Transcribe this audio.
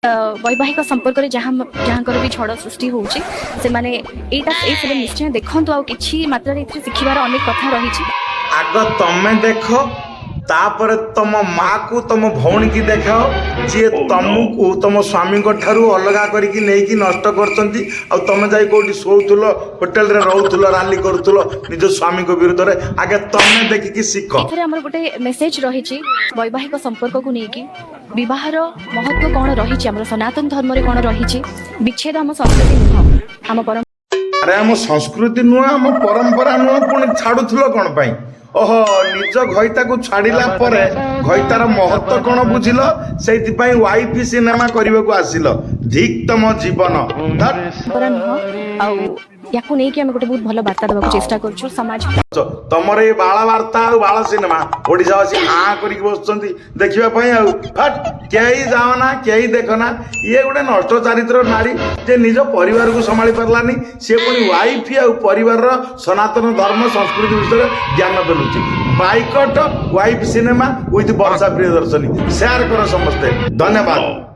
वैवाहिक संपर्क में जहाँ भी झड़ सृष्टि होउछि से माने एटा ए फिल्म निश्चय देखंतु आ किछि मात्रा रे शिखिबार अनेक कथा रही। आग तमे देख तापर तम माँ को तम भौणी की देखाओ जी तुमको तुम स्वामी ठारू अलगा करके नहीं नष्ट करछंती आ तमे जाई कोठी सोउथुलो होटल रे रहउथुलो राली करूथुलो निज स्वामी को विरुद्ध रे आगे तमे देखि सीख। एथरे हमर गोटे मेसेज रही वैवाहिक संपर्क को लेकिन विवाहर महत्व कौन रही हमर सनातन धर्म रे कौन रही विच्छेद हम संस्कृति नुह आम परम अरे आम संस्कृति नुह आम परंपरा नुह पुणी छाड़ुथुलो कौन पाई ओहो निज घईता को छाड़िला परे घईतार महत्व कौन बुझिल से वाइफ सिनेमा करने को आसिल धिक तम जीवन याकू नहीं कि गोटे बहुत भल वार्ता देवा चेष्टा करूँ समाज तमर ये बाला वार्ता आ बाला सिनेमा ओडिशावासी हाँ करके बसुंट देखापी आट कई जाओना कई देखना ये गोटे नष्ट चारित्र नारी जे निज परिवार को संभाली पारानी सी पुणी वाइफ आ परिवार सनातन धर्म संस्कृति विषय ज्ञान देलुची बाइकट wife cinema with Varsha Priyadarshini share कर समस्ते धन्यवाद।